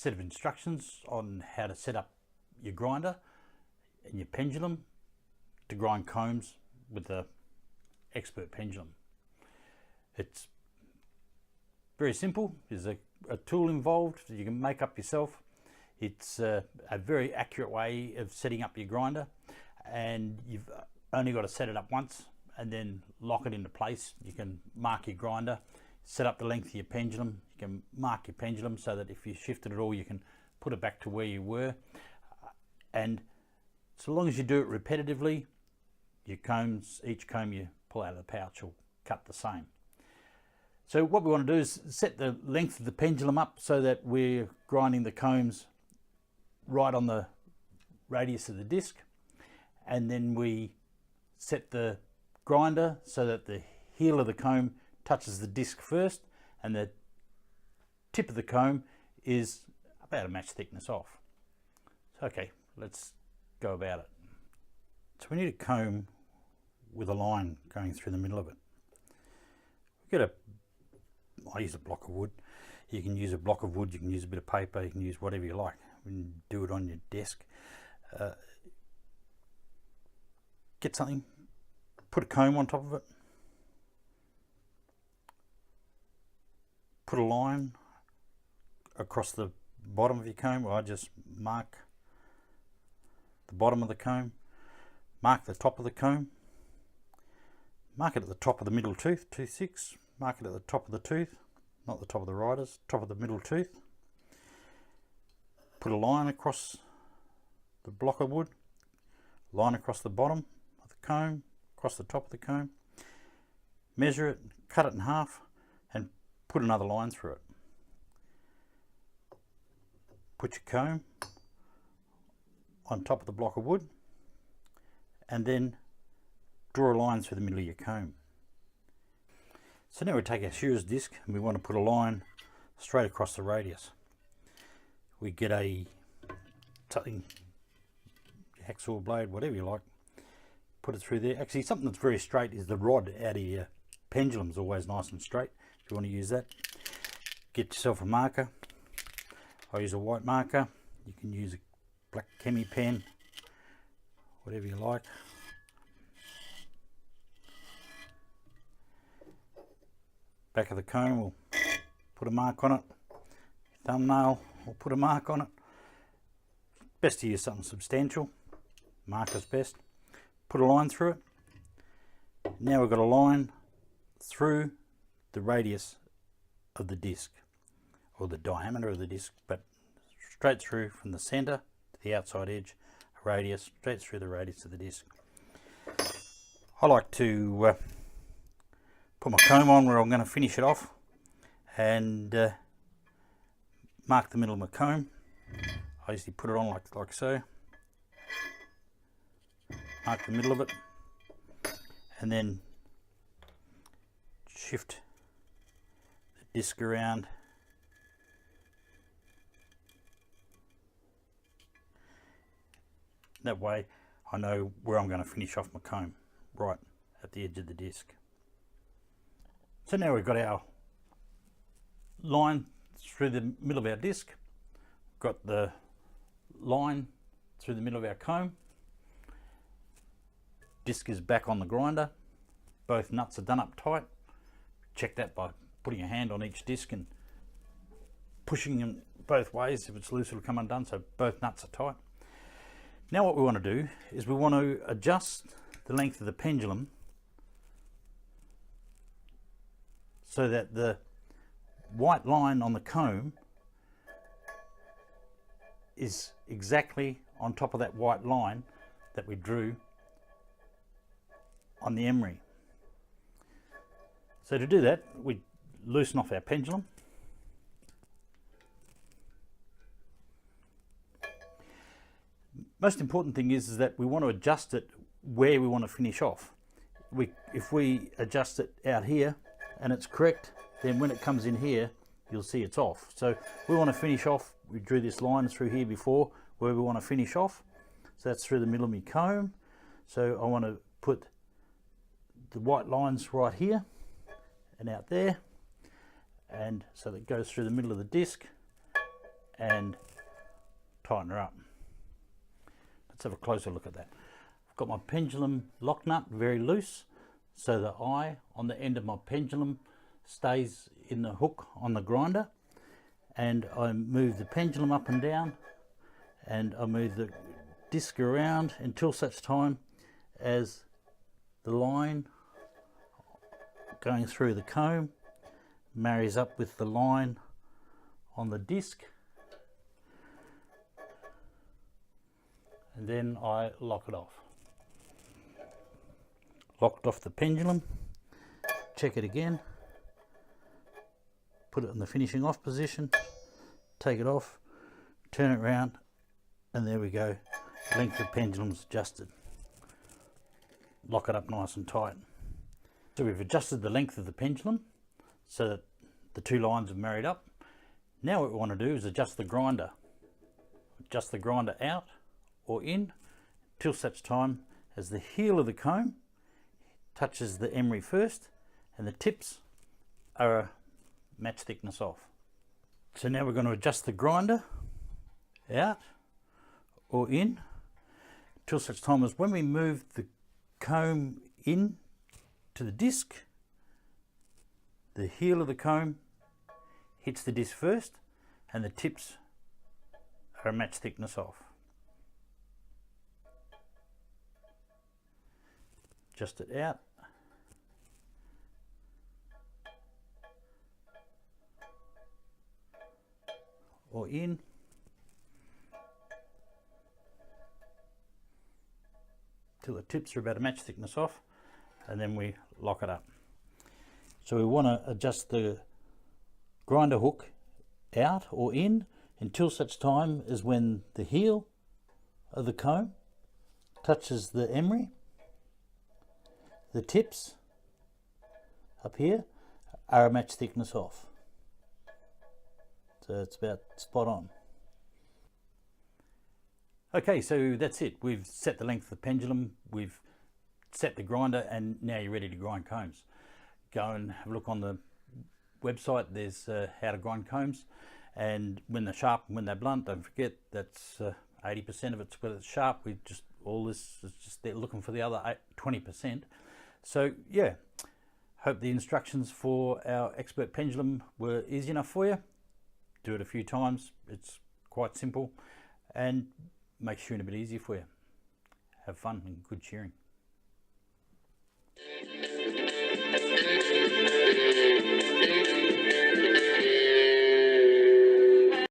set of instructions on how to set up your grinder and your pendulum to grind combs with the Expert Pendulum. It's very simple. There's a tool involved that you can make up yourself. It's a very accurate way of setting up your grinder, and you've only got to set it up once and then lock it into place. You can mark your grinder, set up the length of your pendulum, you can mark your pendulum so that if you shift it at all you can put it back to where you were, and so long as you do it repetitively, your combs, each comb you pull out of the pouch will cut the same. So what we want to do is set the length of the pendulum up so that we're grinding the combs right on the radius of the disc, and then we set the grinder so that the heel of the comb touches the disc first and the tip of the comb is about a match thickness off. So okay, let's go about it. So we need a comb with a line going through the middle of it. I use a block of wood. You can use a block of wood, you can use a bit of paper, you can use whatever you like. You can do it on your desk. Get something, put a comb on top of it, put a line across the bottom of your comb. I just mark the bottom of the comb, mark the top of the comb, mark it at the top of the middle tooth, tooth 6, mark it at the top of the tooth, not the top of the riders, top of the middle tooth. Put a line across the block of wood, line across the bottom of the comb, across the top of the comb, measure it, cut it in half and put another line through it. Put your comb on top of the block of wood and then draw a line through the middle of your comb. So now we take our shearer's disc and we want to put a line straight across the radius. We get something, hacksaw blade, whatever you like, put it through there. Actually, something that's very straight is the rod out of your pendulum is always nice and straight. If you want to use that, get yourself a marker. I use a white marker. You can use a black chemi pen, whatever you like. Back of the comb, we'll put a mark on it. Thumbnail, we'll put a mark on it. Best to use something substantial. Marker's best. Put a line through it. Now we've got a line through the radius of the disc, or the diameter of the disc, but straight through from the center to the outside edge, a radius, straight through the radius of the disc. I like to put my comb on where I'm going to finish it off and mark the middle of my comb. I usually put it on like so, mark the middle of it and then shift the disc around that way. I know where I'm going to finish off my comb, right at the edge of the disc. So now we've got our line through the middle of our disc, got the line through the middle of our comb, disc is back on the grinder, both nuts are done up tight. Check that by putting a hand on each disc and pushing them both ways. If it's loose it'll come undone, so both nuts are tight. Now what we want to do is we want to adjust the length of the pendulum so that the white line on the comb is exactly on top of that white line that we drew on the emery. So to do that, we loosen off our pendulum. Most important thing is that we want to adjust it where we want to finish off. If we adjust it out here and it's correct, then when it comes in here you'll see it's off. So we want to finish off, we drew this line through here before where we want to finish off, so that's through the middle of my comb. So I want to put the white lines right here and out there, and so that goes through the middle of the disc and tighten her up. Let's have a closer look at that. I've got my pendulum lock nut very loose, so the eye on the end of my pendulum stays in the hook on the grinder, and I move the pendulum up and down, and I move the disc around until such time as the line going through the comb marries up with the line on the disc, and then I lock it off. Locked off the pendulum, check it again, put it in the finishing off position, take it off, turn it around, and there we go, length of pendulum's adjusted. Lock it up nice and tight. So we've adjusted the length of the pendulum so that the two lines are married up. Now what we want to do is adjust the grinder. Adjust the grinder out or in till such time as the heel of the comb touches the emery first and the tips are a match thickness off. So now we're going to adjust the grinder out or in till such time as when we move the comb in to the disc, the heel of the comb hits the disc first and the tips are a match thickness off. Adjust it out. Or in. Till the tips are about a match thickness off, and then we lock it up. So we want to adjust the grinder hook out or in until such time as when the heel of the comb touches the emery, the tips up here are a match thickness off. So it's about spot on. Okay, so that's it. We've set the length of the pendulum, we've set the grinder, and now you're ready to grind combs. Go and have a look on the website. There's how to grind combs, and when they're sharp and when they're blunt, don't forget that's 80% of it's whether it's sharp. We just, all this is just they're looking for the other 20%. So yeah, hope the instructions for our expert pendulum were easy enough for you. Do it a few times, it's quite simple and makes shearing a bit easier for you. Have fun and good shearing.